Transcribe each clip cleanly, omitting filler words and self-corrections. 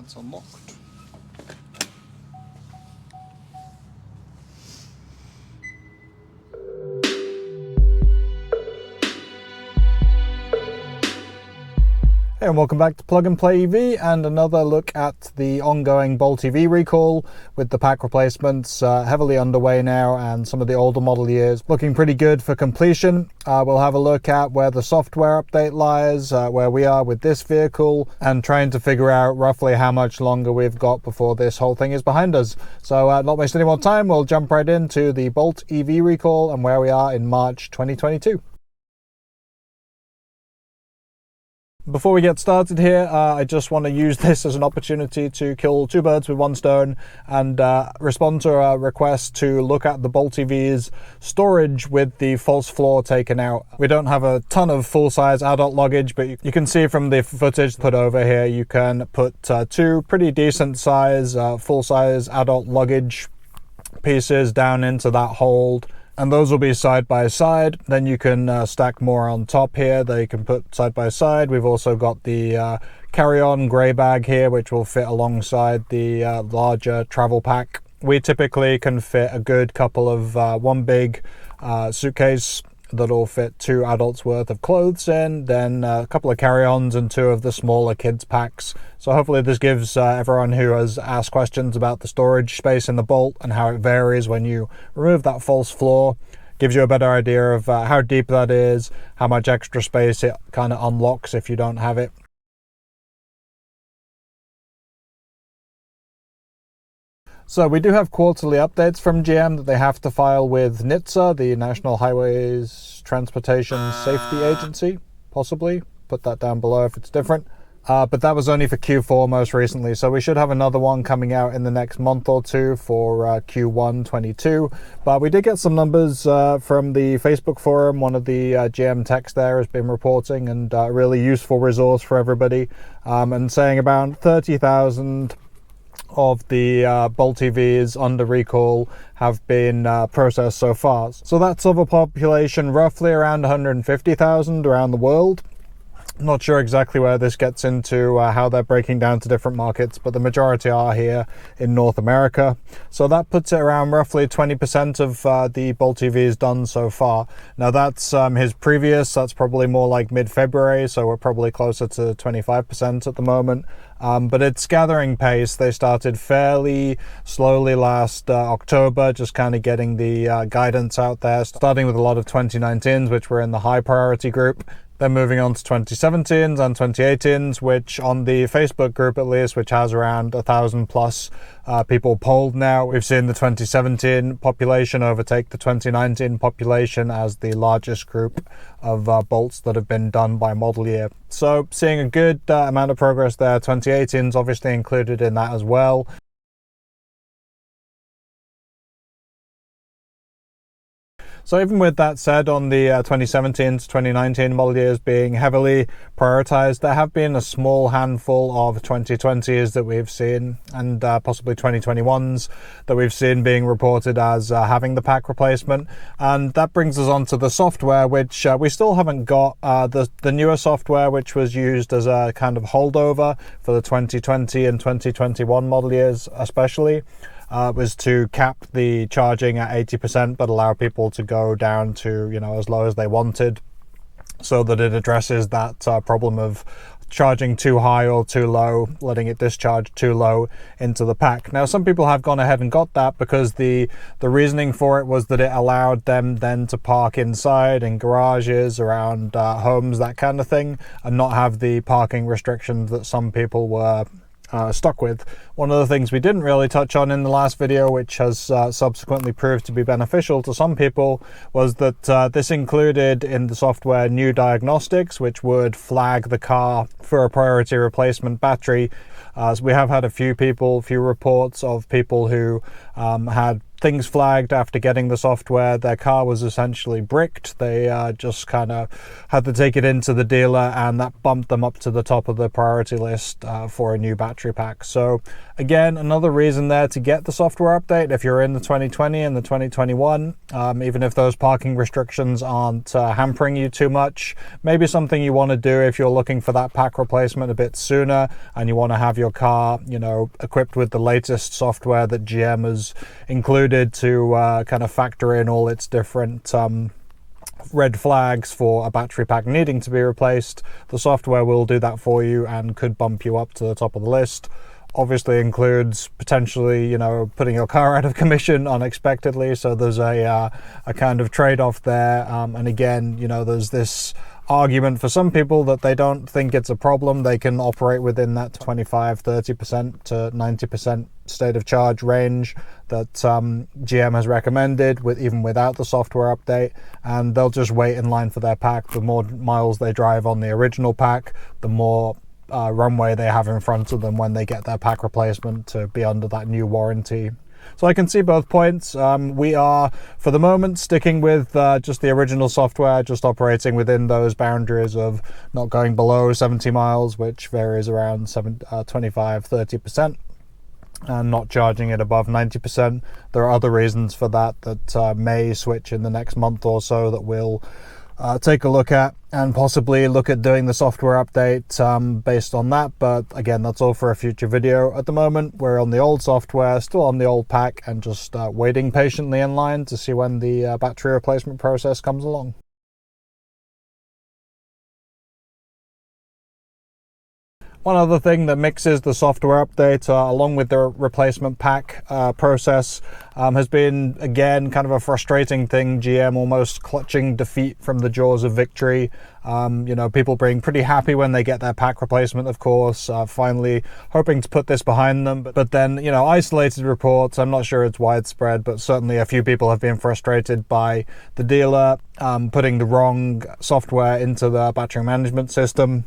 That's unlocked. Hey, and welcome back to Plug and Play EV and another look at the ongoing Bolt EV recall with the pack replacements heavily underway now and some of the older model years looking pretty good for completion. We'll have a look at where the software update lies, where we are with this vehicle, and trying to figure out roughly how much longer we've got before this whole thing is behind us. So not wasting any more time, we'll jump right into the Bolt EV recall and where we are in March 2022. Before we get started here, I just want to use this as an opportunity to kill two birds with one stone and respond to a request to look at the Bolt EV's storage with the false floor taken out. We don't have a ton of full-size adult luggage, but you can see from the footage put over here, you can put two pretty decent size full-size adult luggage pieces down into that hold. And those will be side by side. Then you can stack more on top here that you can put side by side. We've also got the carry-on grey bag here, which will fit alongside the larger travel pack. We typically can fit a good couple of one big suitcase that'll fit two adults worth of clothes in, then a couple of carry-ons and two of the smaller kids packs. So hopefully this gives everyone who has asked questions about the storage space in the Bolt and how it varies when you remove that false floor, gives you a better idea of how deep that is, how much extra space it kind of unlocks if you don't have it. So we do have quarterly updates from GM that they have to file with NHTSA, the National Highways Transportation Safety Agency, possibly. Put that down below if it's different. But that was only for Q4 most recently, so we should have another one coming out in the next month or two for Q1 22. But we did get some numbers from the Facebook forum. One of the GM techs there has been reporting, and a really useful resource for everybody, and saying about 30,000 of the Bolt EVs under recall have been processed so far. So that's of a population roughly around 150,000 around the world. Not sure exactly where this gets into how they're breaking down to different markets, but the majority are here in North America. So that puts it around roughly 20% of the Bolt EVs done so far. Now that's his previous, that's probably more like mid-February, so we're probably closer to 25% at the moment. But it's gathering pace. They started fairly slowly last October, just kind of getting the guidance out there, starting with a lot of 2019s, which were in the high priority group. Then moving on to 2017s and 2018s, which on the Facebook group at least, which has around 1,000 plus people polled now, we've seen the 2017 population overtake the 2019 population as the largest group of bolts that have been done by model year. So seeing a good amount of progress there. 2018's obviously included in that as well. So even with that said, on the 2017 to 2019 model years being heavily prioritized, there have been a small handful of 2020s that we've seen, and possibly 2021s that we've seen being reported as having the pack replacement. And that brings us on to the software, which we still haven't got. The newer software, which was used as a kind of holdover for the 2020 and 2021 model years especially, was to cap the charging at 80% but allow people to go down to, as low as they wanted, so that it addresses that problem of charging too high or too low, letting it discharge too low into the pack. Now some people have gone ahead and got that because the reasoning for it was that it allowed them then to park inside in garages, around homes, that kind of thing, and not have the parking restrictions that some people were stuck with. One of the things we didn't really touch on in the last video, which has subsequently proved to be beneficial to some people, was that this included in the software new diagnostics, which would flag the car for a priority replacement battery. So we have had a few reports of people who had things flagged after getting the software. Their car was essentially bricked. They just kind of had to take it into the dealer, and that bumped them up to the top of the priority list for a new battery pack. So again, another reason there to get the software update if you're in the 2020 and the 2021, even if those parking restrictions aren't hampering you too much. Maybe something you want to do if you're looking for that pack replacement a bit sooner and you want to have your car, equipped with the latest software that GM has included to kind of factor in all its different red flags for a battery pack needing to be replaced. The software will do that for you and could bump you up to the top of the list. Obviously includes potentially, putting your car out of commission unexpectedly. So there's a kind of trade-off there. And again, there's this argument for some people that they don't think it's a problem. They can operate within that 25-30% to 90% state of charge range that GM has recommended, even without the software update, and they'll just wait in line for their pack. The more miles they drive on the original pack, the more runway they have in front of them when they get their pack replacement to be under that new warranty. So I can see both points. We are, for the moment, sticking with just the original software, just operating within those boundaries of not going below 70 miles, which varies around 25-30%, and not charging it above 90%. There are other reasons for that may switch in the next month or so that we'll take a look at, and possibly look at doing the software update based on that. But again, that's all for a future video. At the moment, we're on the old software, still on the old pack, and just waiting patiently in line to see when the battery replacement process comes along. One other thing that mixes the software update along with the replacement pack process has been, again, kind of a frustrating thing. GM almost clutching defeat from the jaws of victory. People being pretty happy when they get their pack replacement, of course, finally hoping to put this behind them. But then, isolated reports, I'm not sure it's widespread, but certainly a few people have been frustrated by the dealer putting the wrong software into the battery management system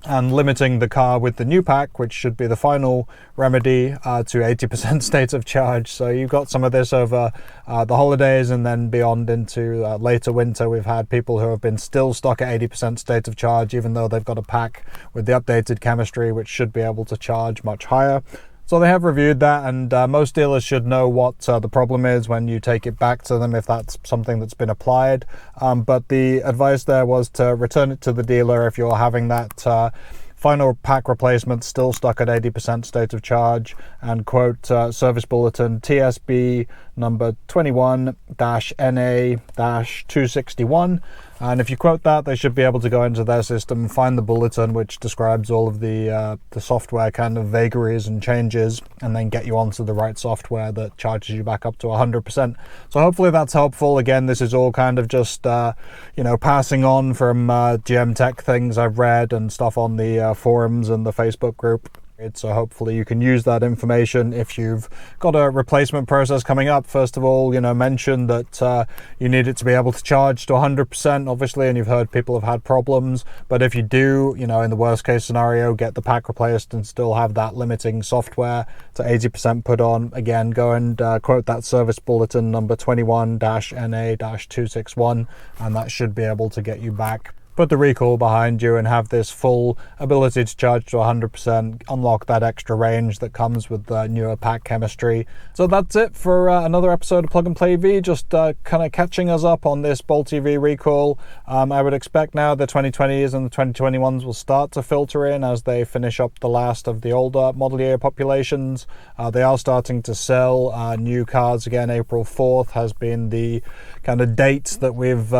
and limiting the car with the new pack, which should be the final remedy, to 80% state of charge. So you've got some of this over the holidays, and then beyond into later winter. We've had people who have been still stuck at 80% state of charge, even though they've got a pack with the updated chemistry, which should be able to charge much higher. So they have reviewed that, and most dealers should know what the problem is when you take it back to them, if that's something that's been applied. But the advice there was to return it to the dealer if you're having that final pack replacement still stuck at 80% state of charge, and quote service bulletin TSB number 21-NA-261. And if you quote that, they should be able to go into their system and find the bulletin, which describes all of the software kind of vagaries and changes, and then get you onto the right software that charges you back up to 100%. So hopefully that's helpful. Again, this is all kind of just passing on from GM Tech things I've read and stuff on the forums and the Facebook group. So hopefully you can use that information if you've got a replacement process coming up. First of all, mention that you need it to be able to charge to 100%, obviously, and you've heard people have had problems. But if you do, in the worst case scenario, get the pack replaced and still have that limiting software to 80% put on, again, go and quote that service bulletin number 21-NA-261, and that should be able to get you back, put the recall behind you, and have this full ability to charge to 100%, unlock that extra range that comes with the newer pack chemistry. So that's it for another episode of Plug and Play EV, just kind of catching us up on this Bolt EV recall. I would expect now the 2020s and the 2021s will start to filter in as they finish up the last of the older model year populations. They are starting to sell new cars again. April 4th has been the kind of date that we've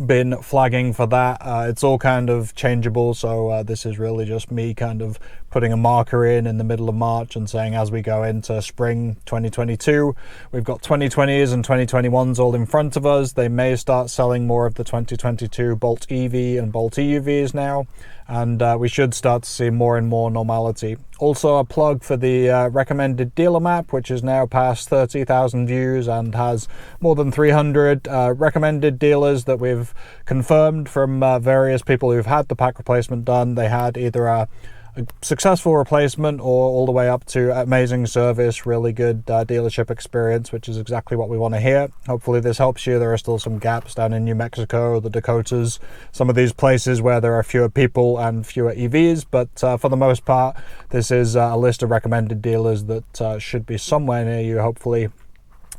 been flagging for that. It's all kind of changeable, so this is really just me kind of putting a marker in the middle of March and saying, as we go into spring 2022, we've got 2020s and 2021s all in front of us. They may start selling more of the 2022 Bolt EV and Bolt EUVs now, and we should start to see more and more normality. Also, a plug for the recommended dealer map, which is now past 30,000 views and has more than 300 recommended dealers that we've confirmed from various people who've had the pack replacement done. They had either a a successful replacement or all the way up to amazing service, really good dealership experience, which is exactly what we want to hear. Hopefully this helps you. There are still some gaps down in New Mexico, the Dakotas, some of these places where there are fewer people and fewer EVs, but for the most part, this is a list of recommended dealers that should be somewhere near you, hopefully,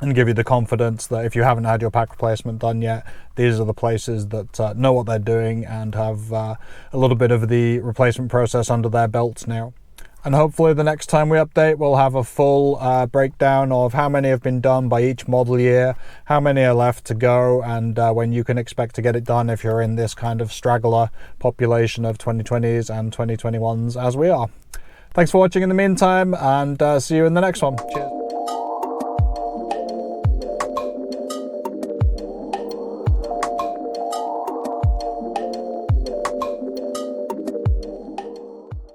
and give you the confidence that if you haven't had your pack replacement done yet, these are the places that know what they're doing and have a little bit of the replacement process under their belts now. And hopefully the next time we update, we'll have a full breakdown of how many have been done by each model year, how many are left to go, and when you can expect to get it done if you're in this kind of straggler population of 2020s and 2021s as we are. Thanks for watching in the meantime, and see you in the next one. Cheers.